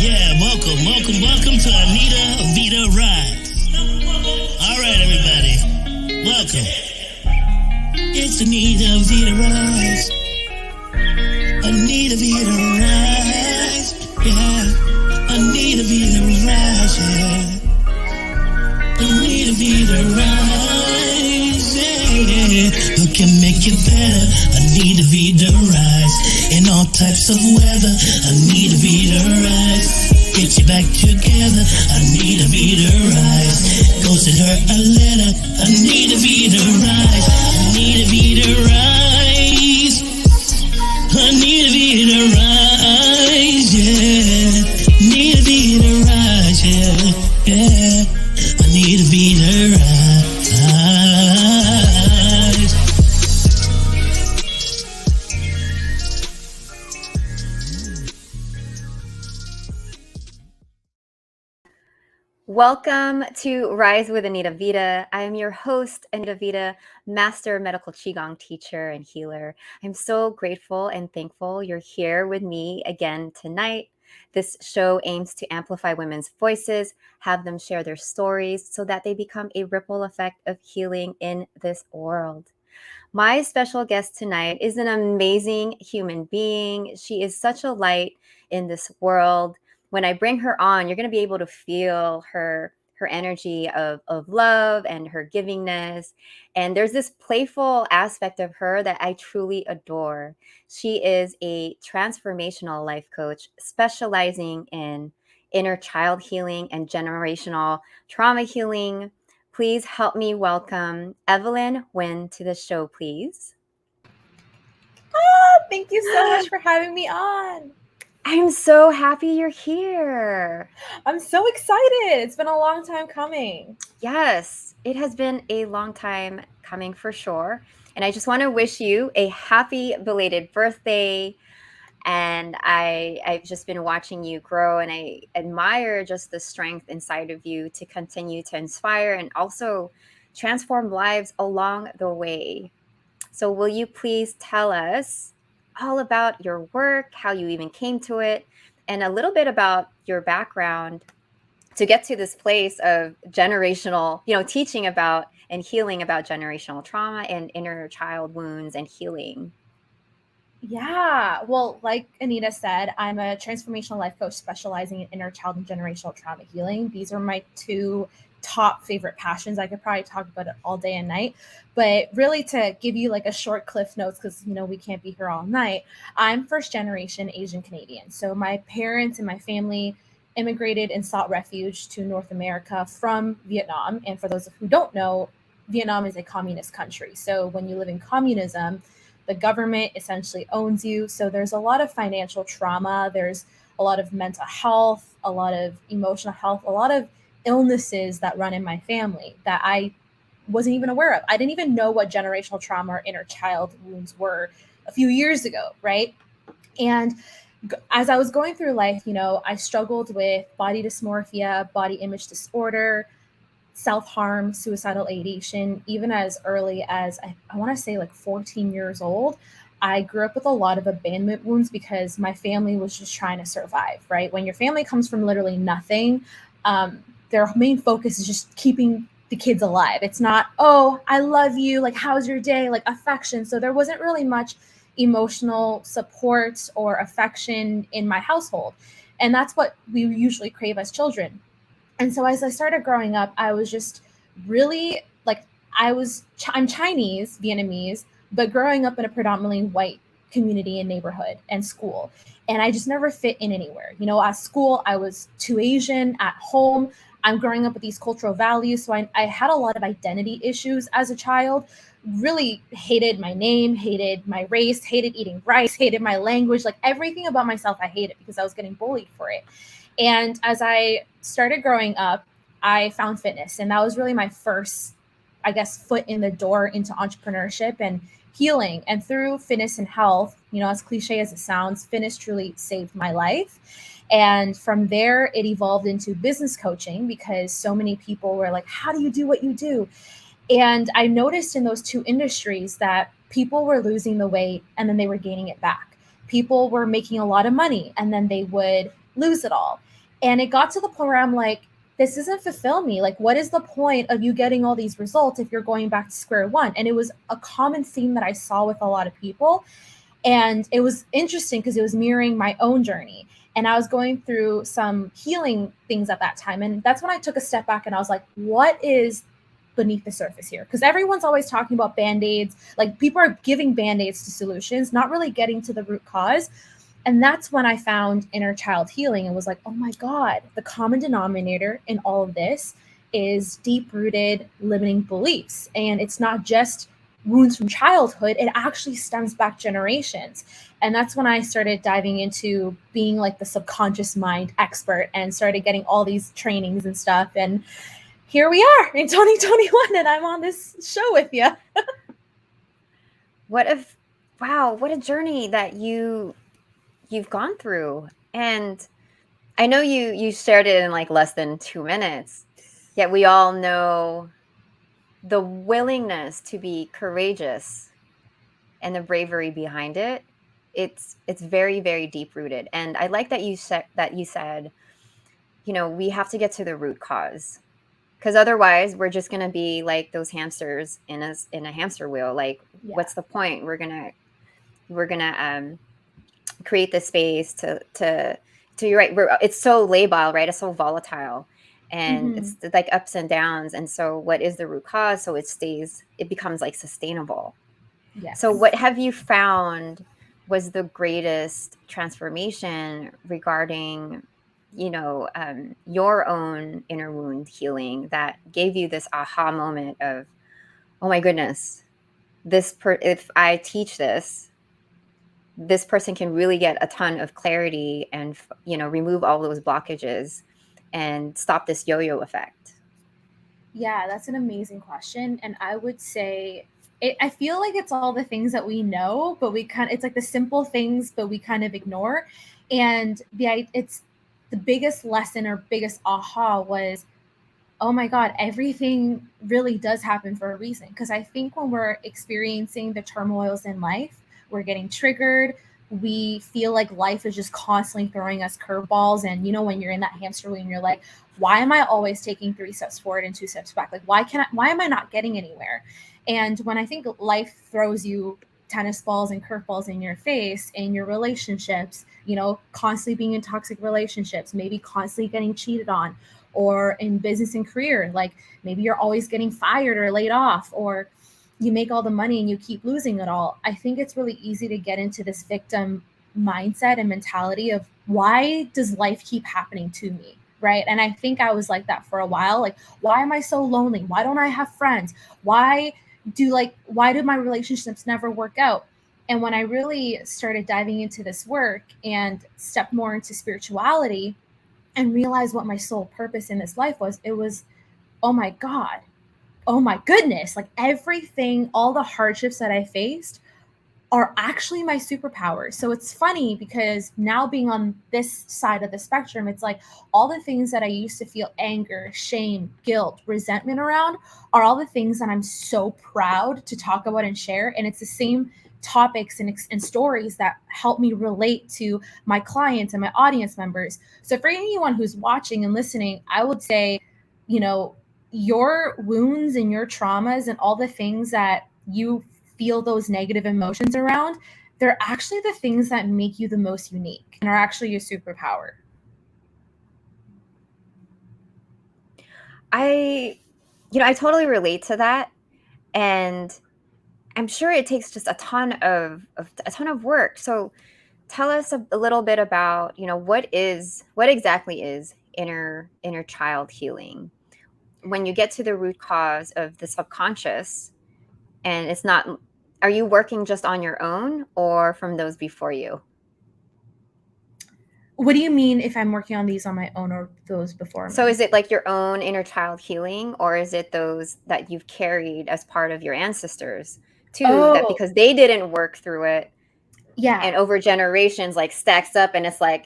Welcome to Anita Vita Rise. All right, everybody, welcome. It's Anita Vita Rise. Anita Vita Rise, yeah. Anita Vita Rise, yeah. Anita Vita Rise, yeah. Who can make it better? Anita Vita Rise. In all types of weather, Anita Vita Rise. Get you back together, Anita Vita Rise. Go send her a letter, Anita Vita Rise. Anita Vita Rise. Anita Vita Rise, yeah. Anita Vita Rise, yeah, yeah. Anita Vita Rise. Welcome to Rise with Anita Vita. I am your host, Anita Vita, Master Medical Qigong teacher and healer. I'm so grateful and thankful you're here with me again tonight. This show aims to amplify women's voices, have them share their stories so that they become a ripple effect of healing in this world. My special guest tonight is an amazing human being. She is such a light in this world. When I bring her on, you're going to be able to feel her energy of love and her givingness. And there's this playful aspect of her that I truly adore. She is a transformational life coach specializing in inner child healing and generational trauma healing. Please help me welcome Evelyn Huynh to the show, please. Thank you so much for having me on. I'm so happy you're here. I'm so excited. It's been a long time coming. Yes, it has been a long time coming for sure. And I just want to wish you a happy belated birthday. And I've just been watching you grow, and I admire just the strength inside of you to continue to inspire and also transform lives along the way. So will you please tell us all about your work, how you even came to it, and a little bit about your background to get to this place of generational, teaching about and healing about generational trauma and inner child wounds and healing. Yeah, well, like Anita said, I'm a transformational life coach specializing in inner child and generational trauma healing. These are my two top favorite passions. I could probably talk about it all day and night, but really to give you like a short cliff notes, because we can't be here all night. I'm first generation Asian Canadian. So my parents and my family immigrated and sought refuge to North America from Vietnam. And for those who don't know, Vietnam is a communist country. So when you live in communism, the government essentially owns you. So there's a lot of financial trauma. There's a lot of mental health, a lot of emotional health, a lot of illnesses that run in my family that I wasn't even aware of. I didn't even know what generational trauma or inner child wounds were a few years ago, right? And as I was going through life, I struggled with body dysmorphia, body image disorder, self-harm, suicidal ideation, even as early as I want to say like 14 years old. I grew up with a lot of abandonment wounds because my family was just trying to survive, right? When your family comes from literally nothing, their main focus is just keeping the kids alive. It's not, oh, I love you, like, how's your day, like affection. So there wasn't really much emotional support or affection in my household. And that's what we usually crave as children. And so as I started growing up, I was just really like, I'm Chinese, Vietnamese, but growing up in a predominantly white community and neighborhood and school. And I just never fit in anywhere. At school, I was too Asian. At home, I'm growing up with these cultural values. So I had a lot of identity issues as a child, really hated my name, hated my race, hated eating rice, hated my language, like everything about myself I hated because I was getting bullied for it. And as I started growing up, I found fitness. And that was really my first, foot in the door into entrepreneurship and healing. And through fitness and health, as cliche as it sounds, fitness truly saved my life. And from there, it evolved into business coaching because so many people were like, how do you do what you do? And I noticed in those two industries that people were losing the weight and then they were gaining it back. People were making a lot of money and then they would lose it all. And it got to the point where I'm like, this doesn't fulfill me. Like, what is the point of you getting all these results if you're going back to square one? And it was a common theme that I saw with a lot of people. And it was interesting because it was mirroring my own journey. And I was going through some healing things at that time. And that's when I took a step back and I was like, what is beneath the surface here? Because everyone's always talking about band-aids. Like, people are giving band-aids to solutions, not really getting to the root cause. And that's when I found inner child healing and was like, oh my God, the common denominator in all of this is deep-rooted limiting beliefs. And it's not just wounds from childhood, it actually stems back generations. And that's when I started diving into being like the subconscious mind expert and started getting all these trainings and stuff. And here we are in 2021, and I'm on this show with you. What a journey that you've gone through. And I know you shared it in like less than 2 minutes, yet we all know the willingness to be courageous and the bravery behind it. It's very, very deep rooted. And I like that you said, we have to get to the root cause, because otherwise we're just going to be like those hamsters in a hamster wheel. Like, what's the point? We're going to create this space to you're right. It's so labile, right? It's so volatile. And it's like ups and downs. And so what is the root cause? So it becomes like sustainable. Yes. So what have you found was the greatest transformation regarding, your own inner wound healing that gave you this aha moment of, oh my goodness, if I teach this person can really get a ton of clarity and, remove all those blockages and stop this yo-yo effect? Yeah, that's an amazing question. And I would say, I feel like it's all the things that we know, but it's like the simple things, but we kind of ignore. And it's the biggest lesson or biggest aha was, oh my God, everything really does happen for a reason. Because I think when we're experiencing the turmoils in life, we're getting triggered. We feel like life is just constantly throwing us curveballs. And, when you're in that hamster wheel and you're like, why am I always taking 3 steps forward and 2 steps back? Like, why am I not getting anywhere? And when I think life throws you tennis balls and curveballs in your face in your relationships, constantly being in toxic relationships, maybe constantly getting cheated on, or in business and career, like maybe you're always getting fired or laid off, or you make all the money and you keep losing it all. I think it's really easy to get into this victim mindset and mentality of, why does life keep happening to me? Right. And I think I was like that for a while. Like, why am I so lonely? Why don't I have friends? Why do my relationships never work out? And when I really started diving into this work and stepped more into spirituality and realized what my sole purpose in this life was, it was, oh my God, oh my goodness, like everything, all the hardships that I faced are actually my superpowers. So it's funny because now being on this side of the spectrum, it's like all the things that I used to feel anger, shame, guilt, resentment around are all the things that I'm so proud to talk about and share. And it's the same topics and stories that help me relate to my clients and my audience members. So for anyone who's watching and listening, I would say, your wounds and your traumas and all the things that you feel those negative emotions around, they're actually the things that make you the most unique and are actually your superpower. I totally relate to that. And I'm sure it takes just a ton of work. So tell us a little bit about, what exactly is inner child healing? When you get to the root cause of the subconscious, and it's not, are you working just on your own or from those before you? What do you mean if I'm working on these on my own or those before me? So is it like your own inner child healing, or is it those that you've carried as part of your ancestors too, that because they didn't work through it, and over generations like stacks up, and it's like,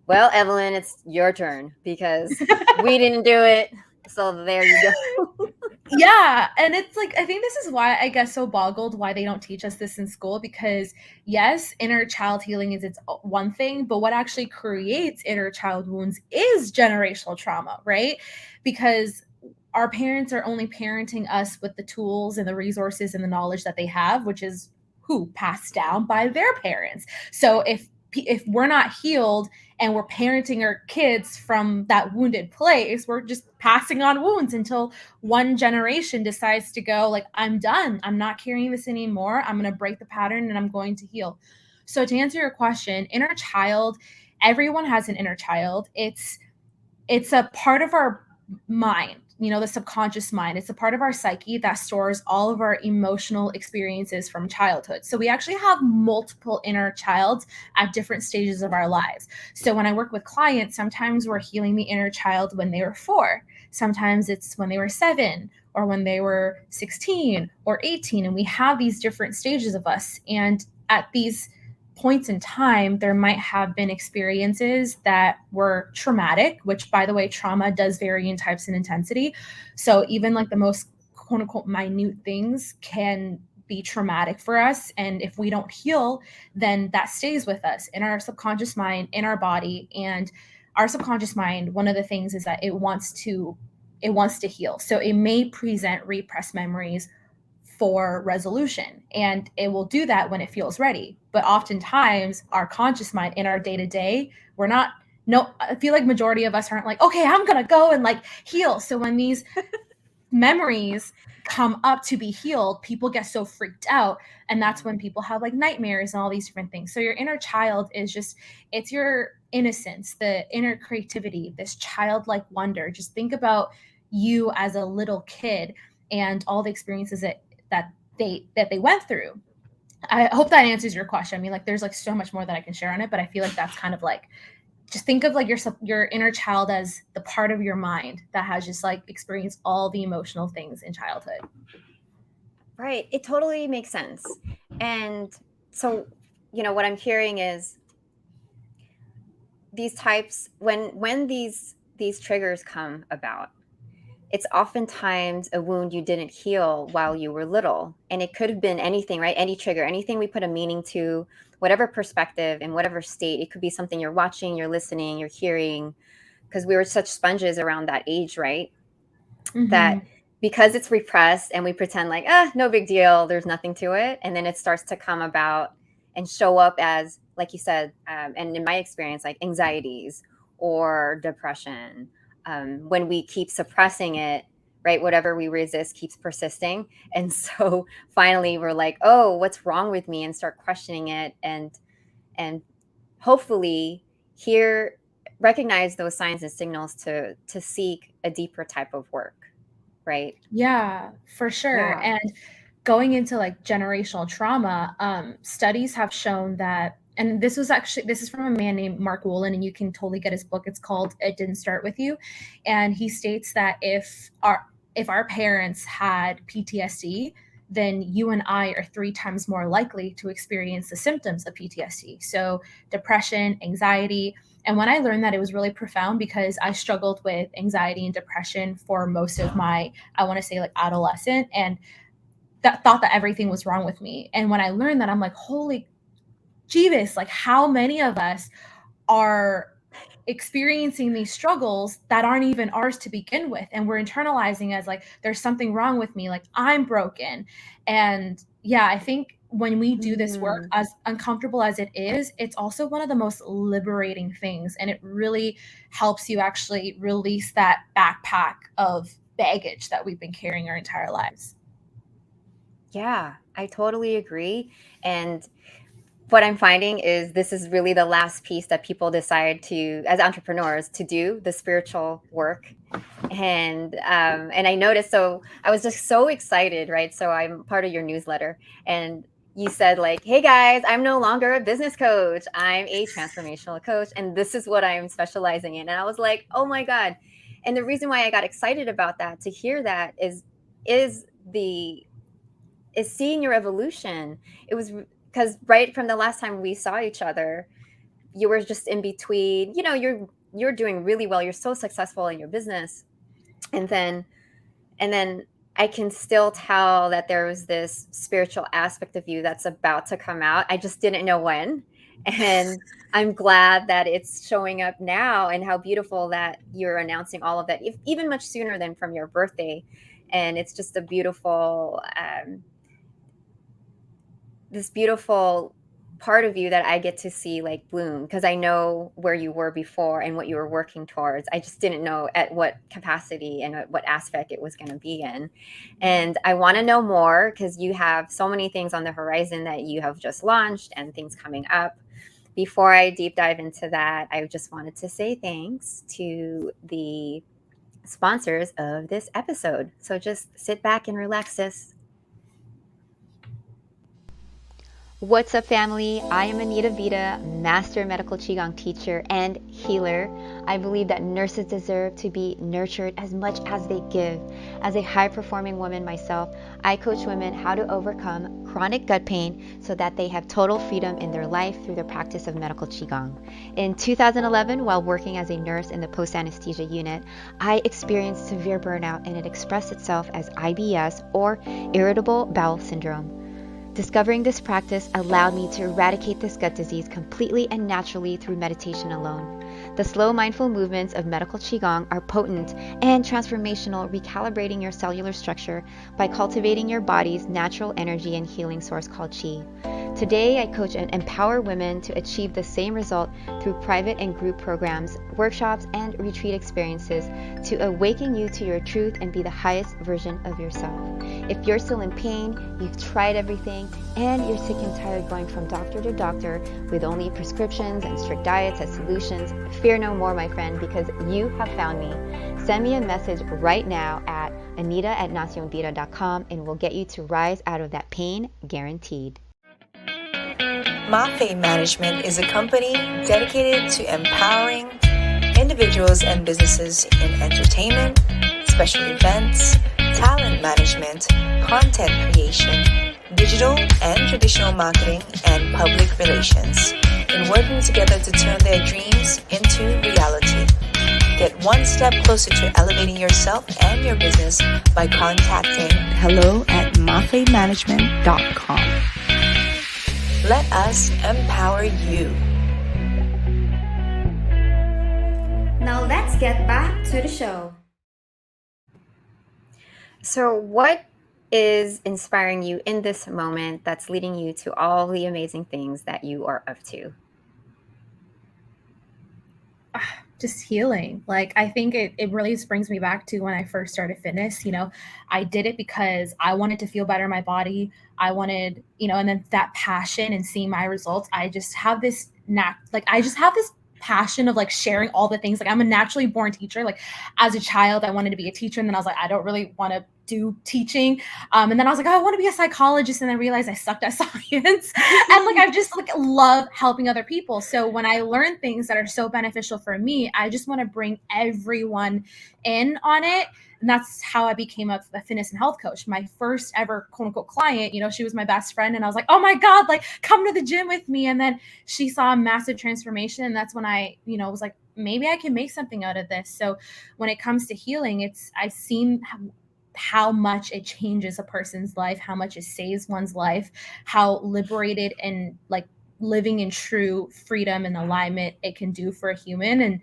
well, Evelyn, it's your turn because we didn't do it. So there you go. Yeah, and it's like, I think this is why I get so boggled why they don't teach us this in school, because yes, inner child healing is its one thing, but what actually creates inner child wounds is generational trauma, right? Because our parents are only parenting us with the tools and the resources and the knowledge that they have, which is who passed down by their parents. So if we're not healed and we're parenting our kids from that wounded place, we're just passing on wounds until one generation decides to go like, I'm done, I'm not carrying this anymore, I'm going to break the pattern and I'm going to heal. So to answer your question, inner child, everyone has an inner child. It's a part of our mind, the subconscious mind. It's a part of our psyche that stores all of our emotional experiences from childhood. So we actually have multiple inner childs at different stages of our lives. So when I work with clients, sometimes we're healing the inner child when they were 4. Sometimes it's when they were 7 or when they were 16 or 18. And we have these different stages of us. And at these points in time, there might have been experiences that were traumatic, which, by the way, trauma does vary in types and intensity. So even like the most quote unquote minute things can be traumatic for us. And if we don't heal, then that stays with us in our subconscious mind, in our body. And our subconscious mind, one of the things is that it wants to heal. So it may present repressed memories for resolution, and it will do that when it feels ready. But oftentimes our conscious mind in our day-to-day, we're not, no, I feel like majority of us aren't like, okay, I'm gonna go and like heal. So when these memories come up to be healed, people get so freaked out, and that's when people have like nightmares and all these different things. So your inner child is just, it's your innocence, the inner creativity, this childlike wonder. Just think about you as a little kid and all the experiences that they went through. I hope that answers your question. I mean, like, there's like so much more that I can share on it, but I feel like that's kind of like, just think of like your inner child as the part of your mind that has just like experienced all the emotional things in childhood. Right. It totally makes sense. And so, what I'm hearing is these types, when these triggers come about, it's oftentimes a wound you didn't heal while you were little. And it could have been anything, right? Any trigger, anything we put a meaning to, whatever perspective, in whatever state. It could be something you're watching, you're listening, you're hearing, because we were such sponges around that age, right? Mm-hmm. That because it's repressed and we pretend like, no big deal, there's nothing to it. And then it starts to come about and show up as, like you said, and in my experience, like anxieties or depression. When we keep suppressing it, right? Whatever we resist keeps persisting. And so finally we're like, oh, what's wrong with me? And start questioning it, and hopefully recognize those signs and signals to seek a deeper type of work. Right. Yeah, for sure. Yeah. And going into like generational trauma, studies have shown that, and this is from a man named Mark Woolen, and you can totally get his book. It's called It Didn't Start With You. And he states that if our parents had PTSD, then you and I are 3 times more likely to experience the symptoms of PTSD. So depression, anxiety. And when I learned that, it was really profound, because I struggled with anxiety and depression for most of my, I want to say, like adolescent, and that thought that everything was wrong with me. And when I learned that, I'm like, holy Jeeves, like how many of us are experiencing these struggles that aren't even ours to begin with, and we're internalizing as like, there's something wrong with me, like I'm broken. And yeah, I think when we do this work, as uncomfortable as it is, it's also one of the most liberating things, and it really helps you actually release that backpack of baggage that we've been carrying our entire lives. Yeah, I totally agree. And what I'm finding is this is really the last piece that people decide to, as entrepreneurs, to do the spiritual work. And I noticed, so I was just so excited, right? So I'm part of your newsletter, and you said like, hey guys, I'm no longer a business coach. I'm a transformational coach, and this is what I'm specializing in. And I was like, oh my God. And the reason why I got excited about that, to hear that, is seeing your evolution. It was because right from the last time we saw each other, you were just in between, you're doing really well. You're so successful in your business. And then I I can still tell that there was this spiritual aspect of you that's about to come out. I just didn't know when. And I'm glad that it's showing up now, and how beautiful that you're announcing all of that, even much sooner than from your birthday. And it's just a beautiful, this beautiful part of you that I get to see like bloom, because I know where you were before and what you were working towards. I just didn't know at what capacity and at what aspect it was going to be in. And I want to know more, because you have so many things on the horizon that you have just launched and things coming up. Before I deep dive into that, I just wanted to say thanks to the sponsors of this episode. So just sit back and relax, sis. What's up, family? I am Anita Vita, Master Medical Qigong teacher and healer. I believe that nurses deserve to be nurtured as much as they give. As a high-performing woman myself, I coach women how to overcome chronic gut pain so that they have total freedom in their life through the practice of medical Qigong. In 2011, while working as a nurse in the post-anesthesia unit, I experienced severe burnout, and it expressed itself as IBS, or irritable bowel syndrome. Discovering this practice allowed me to eradicate this gut disease completely and naturally through meditation alone. The slow, mindful movements of medical Qigong are potent and transformational, recalibrating your cellular structure by cultivating your body's natural energy and healing source called Qi. Today, I coach and empower women to achieve the same result through private and group programs, workshops, and retreat experiences to awaken you to your truth and be the highest version of yourself. If you're still in pain, you've tried everything, and you're sick and tired going from doctor to doctor with only prescriptions and strict diets as solutions, fear no more, my friend, because you have found me. Send me a message right now at anita@nacionvita.com, and we'll get you to rise out of that pain, guaranteed. Mafe Management is a company dedicated to empowering individuals and businesses in entertainment, special events, talent management, content creation, digital and traditional marketing, and public relations, in working together to turn their dreams into reality. Get one step closer to elevating yourself and your business by contacting hello@mafemanagement.com. Let us empower you. Now let's get back to the show. So what is inspiring you in this moment that's leading you to all the amazing things that you are up to? Just healing. Like, I think it really brings me back to when I first started fitness. I did it because I wanted to feel better in my body. I wanted, and then that passion and seeing my results, I just have this passion of like sharing all the things. Like, I'm a naturally born teacher. Like, as a child, I wanted to be a teacher. And then I was like, I don't really want to do teaching. And then I was like, oh, I want to be a psychologist. And I realized I sucked at science. And like, I've just like love helping other people. So when I learn things that are so beneficial for me, I just want to bring everyone in on it. And that's how I became a fitness and health coach. My first ever quote unquote client, she was my best friend. And I was like, oh my God, like come to the gym with me. And then she saw a massive transformation. And that's when I, was like, maybe I can make something out of this. So when it comes to healing, I've seen how much it changes a person's life, how much it saves one's life, how liberated and like living in true freedom and alignment it can do for a human. And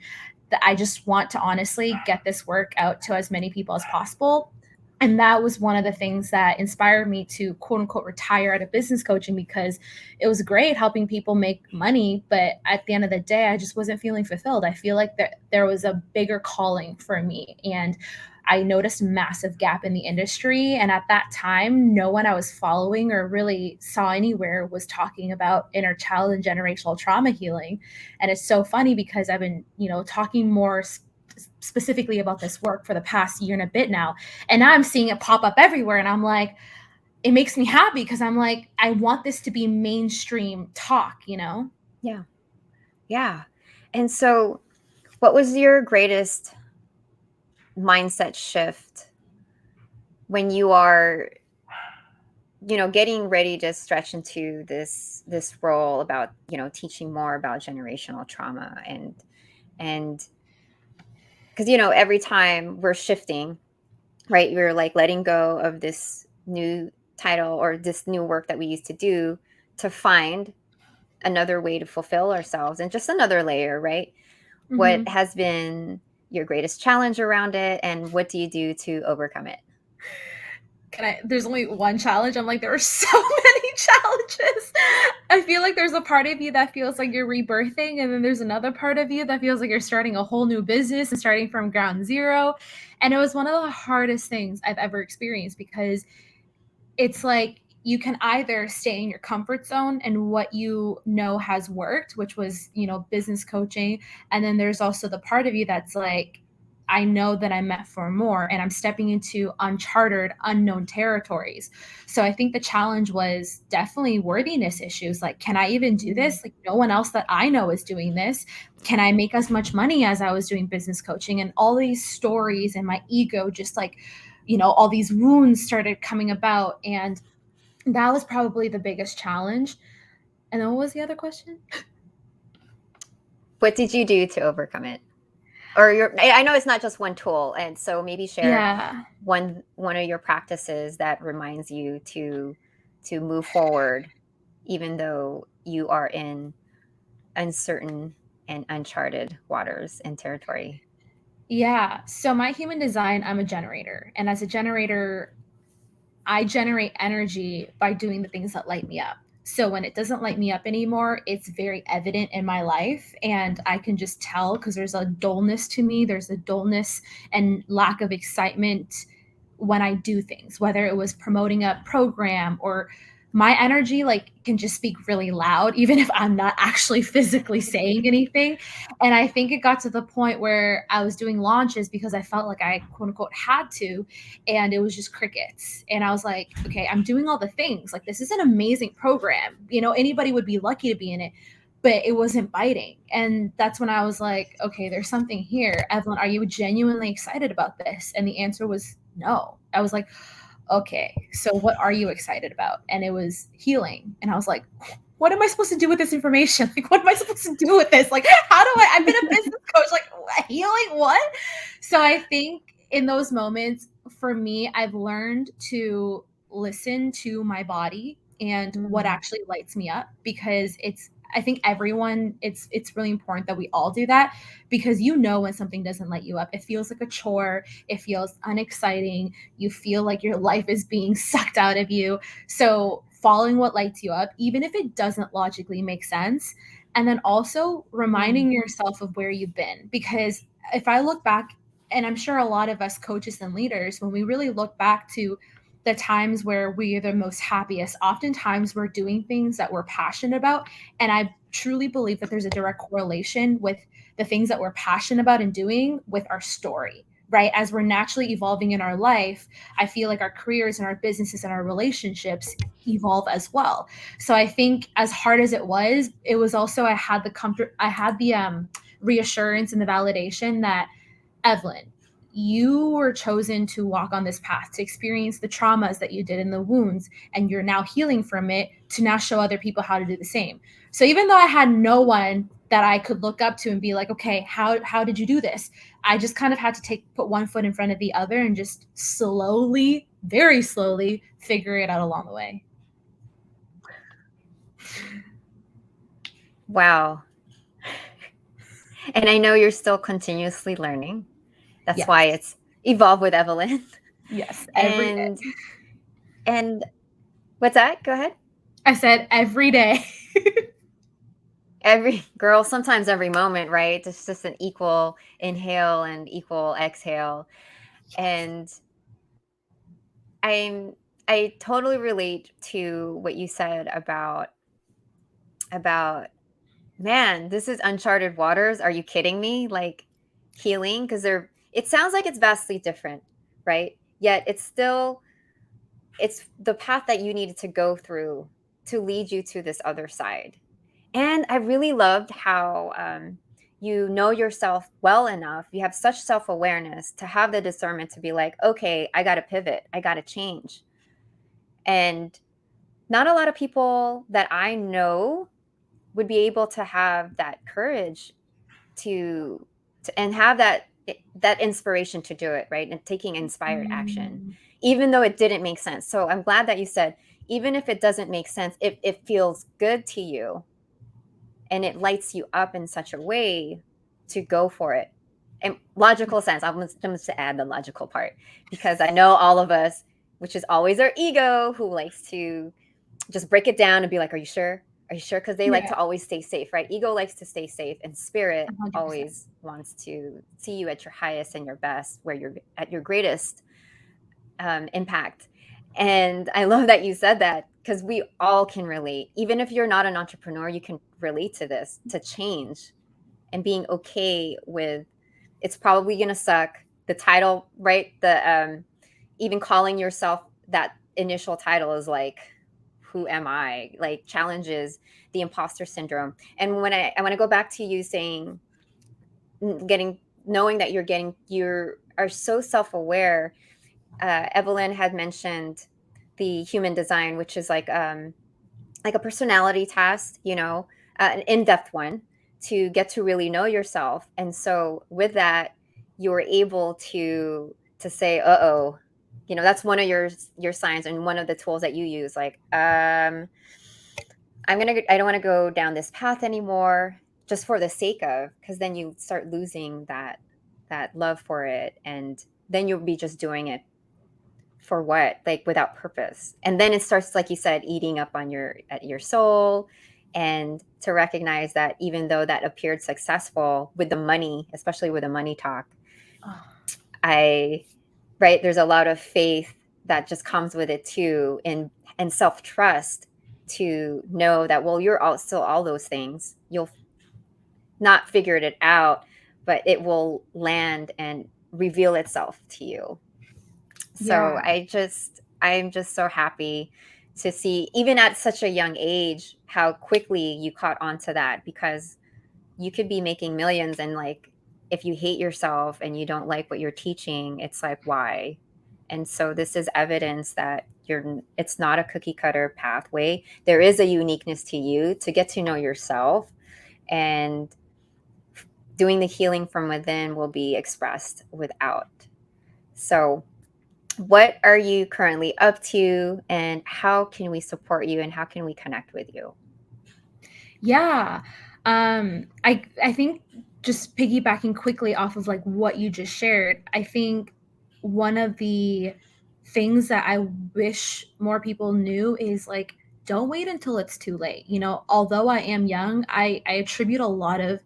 I just want to honestly get this work out to as many people as possible. And that was one of the things that inspired me to quote unquote retire out of business coaching, because it was great helping people make money. But at the end of the day, I just wasn't feeling fulfilled. I feel like there was a bigger calling for me. And I noticed a massive gap in the industry. And at that time, no one I was following or really saw anywhere was talking about inner child and generational trauma healing. And it's so funny because I've been, talking more specifically about this work for the past year and a bit now. And now I'm seeing it pop up everywhere. And I'm like, it makes me happy because I'm like, I want this to be mainstream talk, Yeah. Yeah. And so what was your greatest mindset shift when you are getting ready to stretch into this role about teaching more about generational trauma, and because every time we're shifting right? We're like letting go of this new title or this new work that we used to do to find another way to fulfill ourselves and just another layer, right? What has been your greatest challenge around it, and what do you do to overcome it? There's only one challenge. I'm like, there are so many challenges. I feel like there's a part of you that feels like you're rebirthing, and then there's another part of you that feels like you're starting a whole new business and starting from ground zero. And it was one of the hardest things I've ever experienced, because it's like you can either stay in your comfort zone and what you know has worked, which was, business coaching. And then there's also the part of you that's like, I know that I'm meant for more, and I'm stepping into uncharted, unknown territories. So I think the challenge was definitely worthiness issues. Like, can I even do this? Like, no one else that I know is doing this. Can I make as much money as I was doing business coaching? And all these stories and my ego, just like, all these wounds started coming about. And that was probably the biggest challenge. And then what was the other question? What did you do to overcome it? Or I know it's not just one tool, and so maybe share one of your practices that reminds you to move forward, even though you are in uncertain and uncharted waters and territory. Yeah. So my human design, I'm a generator. And as a generator, I generate energy by doing the things that light me up. So when it doesn't light me up anymore, it's very evident in my life. And I can just tell, because there's a dullness to me. There's a dullness and lack of excitement when I do things, whether it was promoting a program, or my energy like can just speak really loud, even if I'm not actually physically saying anything. And I think it got to the point where I was doing launches because I felt like I quote unquote had to, and it was just crickets. And I was like, okay, I'm doing all the things. Like, this is an amazing program. Anybody would be lucky to be in it, but it wasn't biting. And that's when I was like, okay, there's something here. Evelyn, are you genuinely excited about this? And the answer was no. I was like, okay, so what are you excited about? And it was healing. And I was like, what am I supposed to do with this information? Like, what am I supposed to do with this? Like, I've been a business coach, like, healing what? So I think in those moments, for me, I've learned to listen to my body and what actually lights me up, because I think everyone, it's really important that we all do that, because when something doesn't light you up, it feels like a chore, it feels unexciting, you feel like your life is being sucked out of you. So following what lights you up, even if it doesn't logically make sense, and then also reminding yourself of where you've been. Because if I look back, and I'm sure a lot of us coaches and leaders, when we really look back to the times where we are the most happiest, oftentimes we're doing things that we're passionate about. And I truly believe that there's a direct correlation with the things that we're passionate about and doing with our story, right? As we're naturally evolving in our life, I feel like our careers and our businesses and our relationships evolve as well. So I think as hard as it was also, I had the comfort, I had the reassurance and the validation that, Evelyn, you were chosen to walk on this path, to experience the traumas that you did and the wounds, and you're now healing from it to now show other people how to do the same. So even though I had no one that I could look up to and be like, okay, how did you do this? I just kind of had to put one foot in front of the other and just slowly, very slowly figure it out along the way. Wow. And I know you're still continuously learning. That's why it's Evolve with Evelyn. Yes. Every day. And what's that? Go ahead. I said every day. Sometimes every moment, right? It's just an equal inhale and equal exhale. And I totally relate to what you said about man, this is uncharted waters. Are you kidding me? Like, healing, because it sounds like it's vastly different, right? Yet it's the path that you needed to go through to lead you to this other side. And I really loved how you know yourself well enough. You have such self-awareness to have the discernment to be like, okay, I got to pivot. I got to change. And not a lot of people that I know would be able to have that courage to and have that that inspiration to do it, right? And taking inspired action, even though it didn't make sense. So I'm glad that you said, even if it doesn't make sense, if it feels good to you and it lights you up in such a way, to go for it. And logical sense, I'm going to add the logical part, because I know all of us, which is always our ego, who likes to just break it down and be like, are you sure? Are you sure? Because they like to always stay safe, right? Ego likes to stay safe, and spirit 100%. always wants to see you at your highest and your best, where you're at your greatest impact. And I love that you said that, because we all can relate. Even if you're not an entrepreneur, you can relate to this, to change and being okay with it's probably going to suck. The title, right? The even calling yourself that initial title is like, who am I? Like, challenges the imposter syndrome. And when I want to go back to you saying, knowing that you are so self-aware. Evelyn had mentioned the human design, which is like a personality test, an in-depth one, to get to really know yourself. And so with that, you're able to say, that's one of your signs, and one of the tools that you use, like, I don't want to go down this path anymore, just for the sake of, because then you start losing that love for it, and then you'll be just doing it for what, like, without purpose. And then it starts, like you said, eating up on your soul. And to recognize that even though that appeared successful with the money, especially with the money talk, there's a lot of faith that just comes with it too, and self-trust to know that, well, you're still all those things. You'll not figure it out, but it will land and reveal itself to you. So I'm just so happy to see, even at such a young age, how quickly you caught on to that, because you could be making millions, and like, if you hate yourself and you don't like what you're teaching, it's like, why? And so this is evidence that it's not a cookie cutter pathway. There is a uniqueness to you, to get to know yourself, and doing the healing from within will be expressed without. So what are you currently up to, and how can we support you, and how can we connect with you? Yeah. I think, just piggybacking quickly off of like what you just shared, I think one of the things that I wish more people knew is like, don't wait until it's too late. Although I am young, I attribute a lot of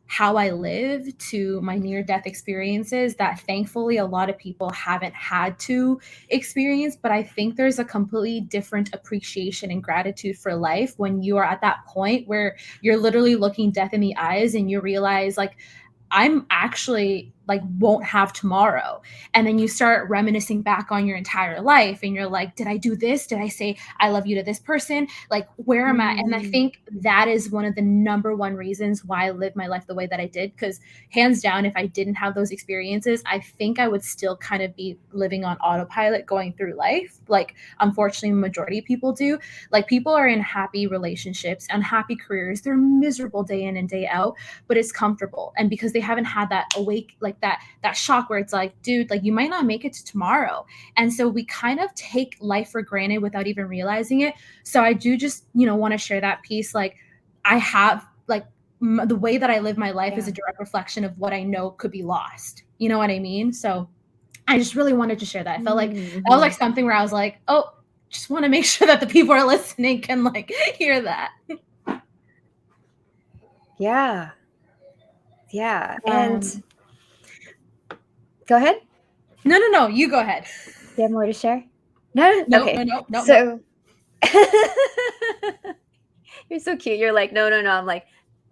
how I live to my near-death experiences that thankfully a lot of people haven't had to experience. But I think there's a completely different appreciation and gratitude for life when you are at that point where you're literally looking death in the eyes and you realize, like, I'm actually like won't have tomorrow. And then you start reminiscing back on your entire life and you're like, did I do this? Did I say I love you to this person? Like, where am I? And I think that is one of the number one reasons why I lived my life the way that I did. Because hands down, if I didn't have those experiences, I think I would still kind of be living on autopilot going through life. Like, unfortunately, majority of people do. Like, people are in happy relationships, unhappy careers. They're miserable day in and day out, but it's comfortable. And because they haven't had that like that shock where it's like, dude, like, you might not make it to tomorrow. And so we kind of take life for granted without even realizing it. So I do just, want to share that piece. Like, I have like the way that I live my life is a direct reflection of what I know could be lost. You know what I mean? So I just really wanted to share that. I felt like that was like something where I was like, oh, just want to make sure that the people are listening can like hear that. Yeah. And go ahead. No. You go ahead. Do you have more to share? No. Okay. No. So you're so cute. You're like, no. I'm like,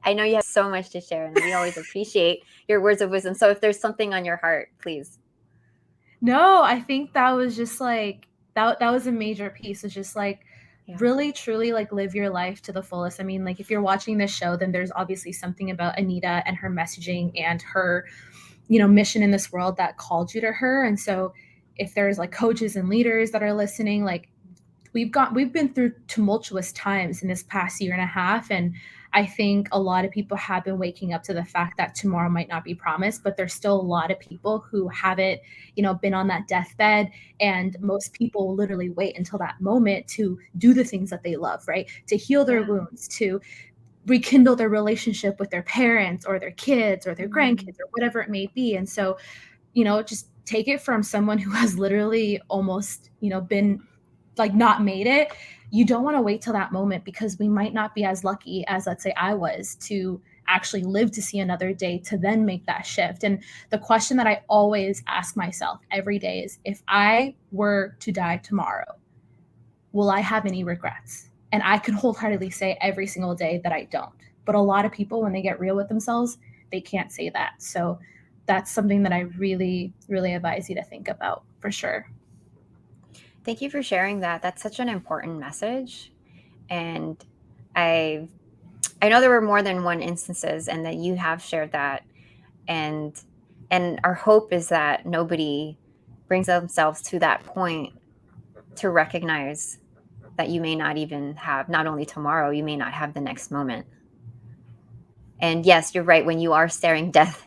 I know you have so much to share, and we always appreciate your words of wisdom. So if there's something on your heart, please. No, I think that was just like that was a major piece. It's just like really truly like live your life to the fullest. I mean, like, if you're watching this show, then there's obviously something about Anita and her messaging and her, mission in this world that called you to her. And so if there's like coaches and leaders that are listening, like, we've been through tumultuous times in this past year and a half, and I think a lot of people have been waking up to the fact that tomorrow might not be promised, but there's still a lot of people who haven't, been on that deathbed. And most people literally wait until that moment to do the things that they love, right? To heal their wounds, to rekindle their relationship with their parents or their kids or their grandkids or whatever it may be. And so, just take it from someone who has literally almost, been like not made it. You don't want to wait till that moment, because we might not be as lucky as, let's say, I was to actually live to see another day to then make that shift. And the question that I always ask myself every day is, if I were to die tomorrow, will I have any regrets? And I can wholeheartedly say every single day that I don't. But a lot of people, when they get real with themselves, they can't say that. So that's something that I really, really advise you to think about, for sure. Thank you for sharing that. That's such an important message. And I know there were more than one instances, and that you have shared that. And our hope is that nobody brings themselves to that point to recognize that you may not even have, not only tomorrow, you may not have the next moment. And yes, you're right. When you are staring death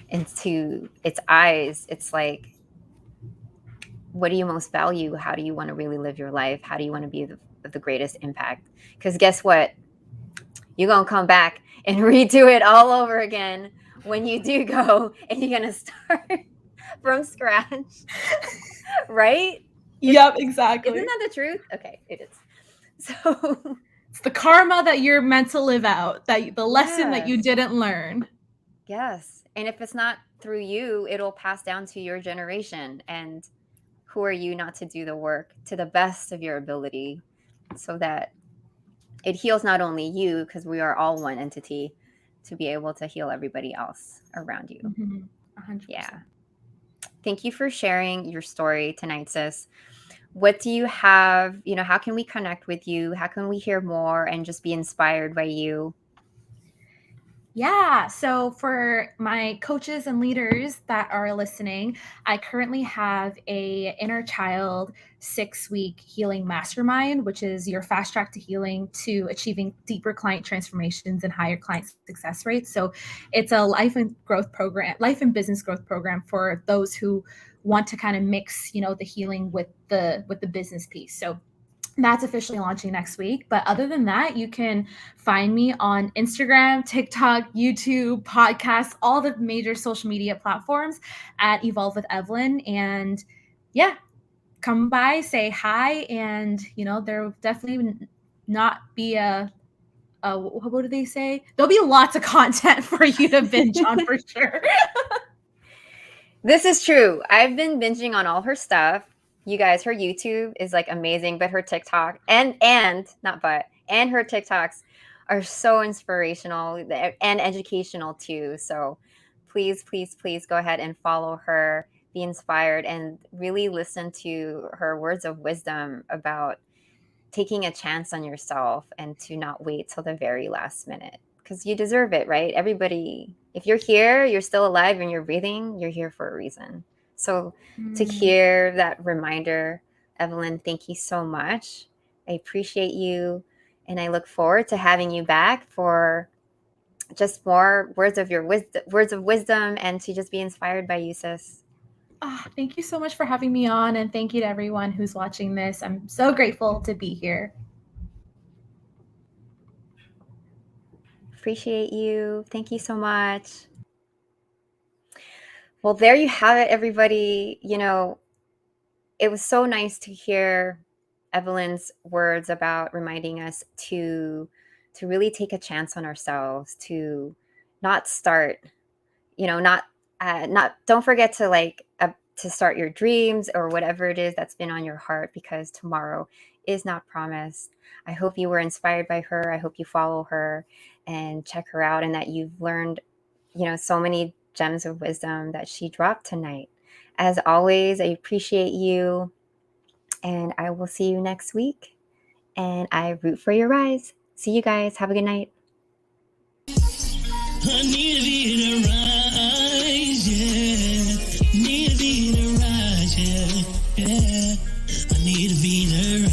into its eyes, it's like, what do you most value? How do you want to really live your life? How do you want to be the greatest impact? Because guess what? You're going to come back and redo it all over again when you do go, and you're going to start from scratch. Right? Yep, exactly. Isn't that the truth? Okay, it is. So it's the karma that you're meant to live out, that the lesson that you didn't learn. Yes. And if it's not through you, it'll pass down to your generation. And who are you not to do the work to the best of your ability, so that it heals not only you, because we are all one entity, to be able to heal everybody else around you. 100%. Yeah. Thank you for sharing your story tonight, sis. What do you have, how can we connect with you? How can we hear more and just be inspired by you? Yeah. So for my coaches and leaders that are listening, I currently have a inner child 6-week healing mastermind, which is your fast track to healing, to achieving deeper client transformations and higher client success rates. So it's a life and business growth program for those who want to kind of mix, the healing with the business piece. So that's officially launching next week. But other than that, you can find me on Instagram, TikTok, YouTube, podcasts, all the major social media platforms at Evolve with Evelyn. And yeah, come by, say hi. And, there will definitely not be what do they say? There'll be lots of content for you to binge on for sure. This is true. I've been binging on all her stuff. You guys, her YouTube is like amazing, but her TikTok and her TikToks are so inspirational and educational too. So please, please, please go ahead and follow her, be inspired, and really listen to her words of wisdom about taking a chance on yourself and to not wait till the very last minute, because you deserve it, right? Everybody, if you're here, you're still alive and you're breathing, you're here for a reason. So to hear that reminder, Evelyn, thank you so much. I appreciate you. And I look forward to having you back for just more words of wisdom, and to just be inspired by you, sis. Thank you so much for having me on. And thank you to everyone who's watching this. I'm so grateful to be here. Appreciate you. Thank you so much. Well, there you have it, everybody. It was so nice to hear Evelyn's words about reminding us to really take a chance on ourselves, to not start, don't forget to to start your dreams or whatever it is that's been on your heart, because tomorrow is not promised. I hope you were inspired by her. I hope you follow her and check her out, and that you've learned, so many gems of wisdom that she dropped tonight. As always, I appreciate you, and I will see you next week, and I root for your rise. See you guys. Have a good night. Anita Vita rise, yeah. Anita Vita rise, yeah. Anita Vita